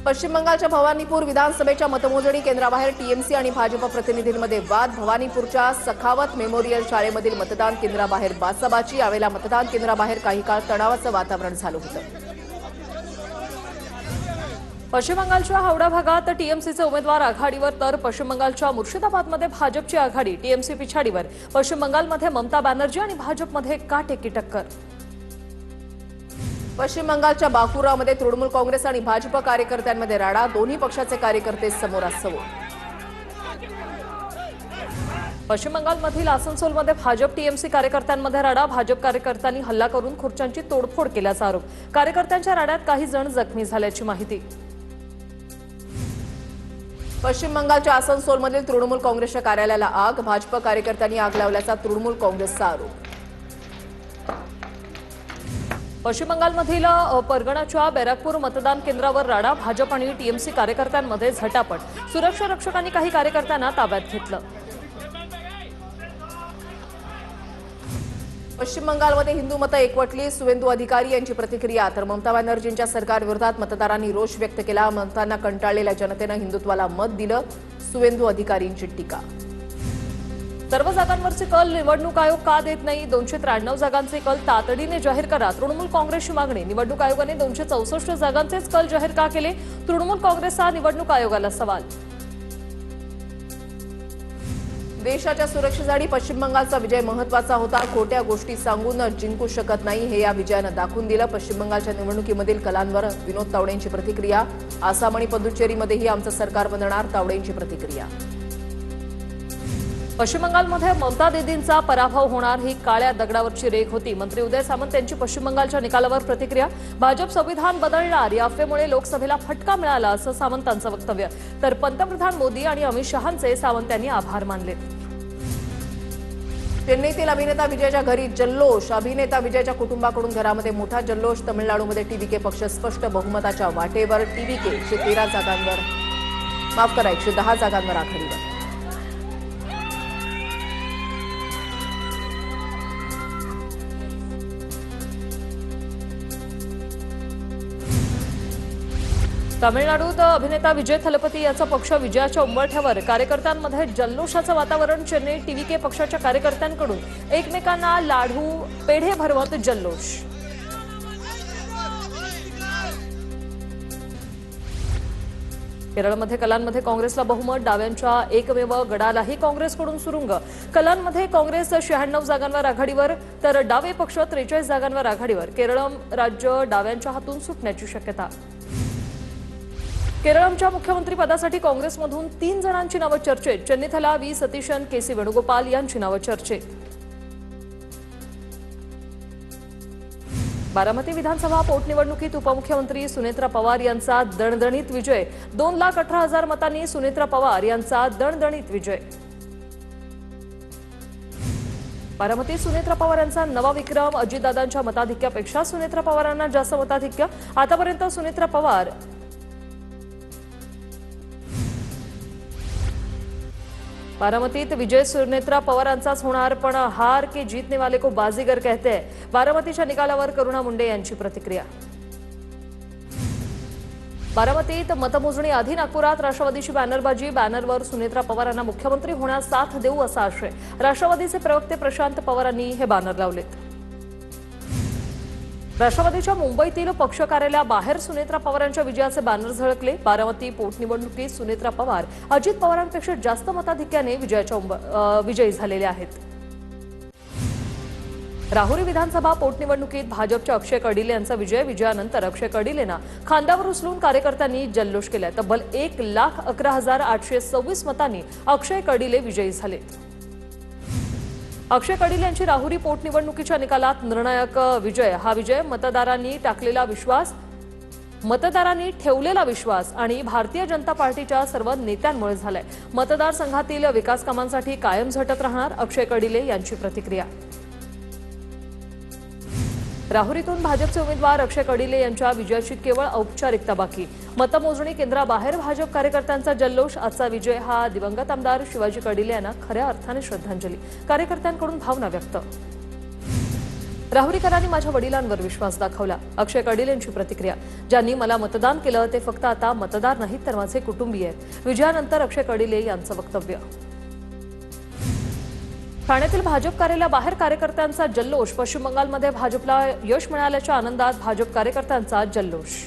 पश्चिम बंगालच्या भवानीपूर विधानसभेच्या मतमोजणी केंद्राबाहेर टीएमसी आणि भाजप प्रतिनिधींमध्ये वाद। भवानीपूरच्या सखावत मेमोरियल शाळेमधील मतदान केंद्राबाहेर बाचाबाची। यावेळेला मतदान केंद्राबाहेर काही काळ तणावाचं वातावरण झालं होतं। पश्चिम बंगालच्या हावडा भागात टीएमसीचे उमेदवार आघाडीवर तर पश्चिम बंगालच्या मुर्शिदाबादमध्ये भाजपची आघाडी टीएमसी पिछाडीवर। पश्चिम बंगालमध्ये ममता बॅनर्जी आणि भाजपमध्ये काटेकी टक्कर। पश्चिम बंगालच्या बाकुरामध्ये तृणमूल काँग्रेस आणि भाजप कार्यकर्त्यांमध्ये राडा। दोन्ही पक्षाचे कार्यकर्ते समोरासमोर। पश्चिम बंगालमधील आसनसोलमध्ये भाजप टीएमसी कार्यकर्त्यांमध्ये राडा। भाजप कार्यकर्त्यांनी हल्ला करून खुर्च्यांची तोडफोड केल्याचा आरोप। कार्यकर्त्यांच्या राड्यात काही जण जखमी झाल्याची माहिती। पश्चिम बंगालच्या आसनसोलमधील तृणमूल काँग्रेसच्या कार्यालयाला आग। भाजप कार्यकर्त्यांनी आग लावल्याचा तृणमूल काँग्रेसचा आरोप। पश्चिम बंगालमधील परगणाच्या बॅराकपूर मतदान केंद्रावर राडा। भाजप आणि टीएमसी कार्यकर्त्यांमध्ये झटापट। सुरक्षा रक्षकांनी काही कार्यकर्त्यांना ताब्यात घेतलं। पश्चिम बंगालमध्ये हिंदू मतं एकवटली। सुवेंदू अधिकारी यांची प्रतिक्रिया। तर ममता बॅनर्जींच्या सरकारविरोधात मतदारांनी रोष व्यक्त केला। ममतांना कंटाळलेल्या जनतेनं हिंदुत्वाला मत दिलं। सुवेंदू अधिकारींची टीका। सर्व जागांवरचे कल निवडणूक आयोग का देत नाही? 293 जागांचे कल तातडीने जाहीर करा। तृणमूल काँग्रेसची मागणी। निवडणूक आयोगाने 264 जागांचेच कल जाहीर का केले? तृणमूल काँग्रेसचा निवडणूक आयोगाला सवाल। देशाच्या सुरक्षेसाठी पश्चिम बंगालचा विजय महत्त्वाचा होता। खोट्या गोष्टी सांगून जिंकू शकत नाही हे या विजयानं दाखवून दिलं। पश्चिम बंगालच्या निवडणुकीमधील कलांवर विनोद तावडेंची प्रतिक्रिया। आसाम आणि पुदुच्चेरीमध्येही आमचं सरकार बनणार। तावडेंची प्रतिक्रिया। पश्चिम बंगालमध्ये ममता दीदींचा पराभव होणार ही काळ्या दगडावरची रेघ होती। मंत्री उदय सामंत यांची पश्चिम बंगालच्या निकालावर प्रतिक्रिया। भाजप संविधान बदलणार या अफवेमुळे लोकसभेला फटका मिळाला असं सामंतांचं वक्तव्य। तर पंतप्रधान मोदी आणि अमित शहांचे सावंत यांनी आभार मानले। चेन्नईतील अभिनेता विजयच्या घरी जल्लोष। अभिनेता विजयच्या कुटुंबाकडून घरामध्ये मोठा जल्लोष। तमिळनाडूमध्ये टीव्हीके पक्ष स्पष्ट बहुमताच्या वाटेवर। टीव्हीके 113 जागांवर 110 जागांवर आघाडीवर। तामिळनाडूत अभिनेता विजय थलपती याचा पक्ष विजयाच्या उंबरठ्यावर। कार्यकर्त्यांमध्ये जल्लोषाचं वातावरण। चेन्नई टीव्हीके पक्षाच्या कार्यकर्त्यांकडून एकमेकांना लाडू पेढे भरवत जल्लोष। केरळमध्ये कलांमध्ये काँग्रेसला बहुमत। डाव्यांच्या एकमेव गडालाही काँग्रेसकडून सुरुंग। कलांमध्ये काँग्रेस 96 जागांवर आघाडीवर तर डावे पक्ष 43 जागांवर आघाडीवर। केरळ राज्य डाव्यांच्या हातून सुटण्याची शक्यता। केरळच्या मुख्यमंत्रीपदासाठी काँग्रेसमधून 3 जणांची नावं चर्चेत। चेन्नीथला व्ही सतीशन, केसी वेणुगोपाल यांची नावं चर्चेत। बारामती विधानसभा पोटनिवडणुकीत उपमुख्यमंत्री सुनेत्रा पवार यांचा दणदणीत विजय। 2,18,000 मतांनी सुनेत्रा पवार यांचा दणदणीत विजय। बारामतीत सुनेत्रा पवार यांचा नवा विक्रम। अजितदादांच्या मताधिक्यापेक्षा सुनेत्रा पवारांना जास्त मताधिक्य। आतापर्यंत सुनेत्रा पवार बारामतीत विजय सुनेत्रा पवारांचाच होणार, पण हार के जीतने वाले को बाजीगर कहते हैं। बारामतीच्या निकालावर करुणा मुंडे यांची प्रतिक्रिया। बारामतीत मतमोजणी आधी नागपुरात राष्ट्रवादीची बॅनरबाजी। बॅनरवर सुनेत्रा पवारांना मुख्यमंत्री होण्यास साथ देऊ असा आशय। राष्ट्रवादीचे प्रवक्ते प्रशांत पवारांनी हे बॅनर लावलेत। राष्ट्रवादीच्या मुंबईतील पक्ष कार्यालयाबाहेर सुनेत्रा पवारांच्या विजयाचे बॅनर झळकले। बारामती पोटनिवडणुकीत सुनेत्रा पवार अजित पवारांपेक्षा जास्त मताधिक्याने विजयी झालेले आहेत। राहुरी विधानसभा पोटनिवडणुकीत भाजपच्या अक्षय कडिले यांचा विजय। विजयानंतर अक्षय कडिलेंना खांद्यावर उचलून कार्यकर्त्यांनी जल्लोष केला। तब्बल 1,11,826 मतांनी अक्षय कडिले विजयी झाले। अक्षय कडिले यांची राहुरी पोटनिवडणुकीच्या निकालात निर्णायक विजय। हा विजय मतदारांनी ठेवलेला विश्वास आणि भारतीय जनता पार्टीच्या सर्व नेत्यांमुळे झालाय। मतदारसंघातील विकास कामांसाठी कायम झटत राहणार, अक्षय कडिले यांची प्रतिक्रिया। राहुरीतून भाजपचे उमेदवार अक्षय कडिले यांच्या विजयाची केवळ औपचारिकता बाकी। मतमोजणी केंद्राबाहेर भाजप कार्यकर्त्यांचा जल्लोष। आजचा विजय हा दिवंगत आमदार शिवाजी कडिले यांना खऱ्या अर्थाने श्रद्धांजली। कार्यकर्त्यांकडून भावना व्यक्त। राहुरीकरांनी माझ्या वडिलांवर विश्वास दाखवला. अक्षय कडिल यांची प्रतिक्रिया. ज्यांनी मला मतदान केलं ते फक्त आता मतदार नाहीत तर माझे कुटुंबीय आहेत. विजयानंतर अक्षय कडिले यांचं वक्तव्य. ठाण्यातील भाजप कार्यालयाबाहेर कार्यकर्त्यांचा जल्लोष. पश्चिम बंगालमध्ये भाजपला यश मिळाल्याच्या आनंदात भाजप कार्यकर्त्यांचा जल्लोष.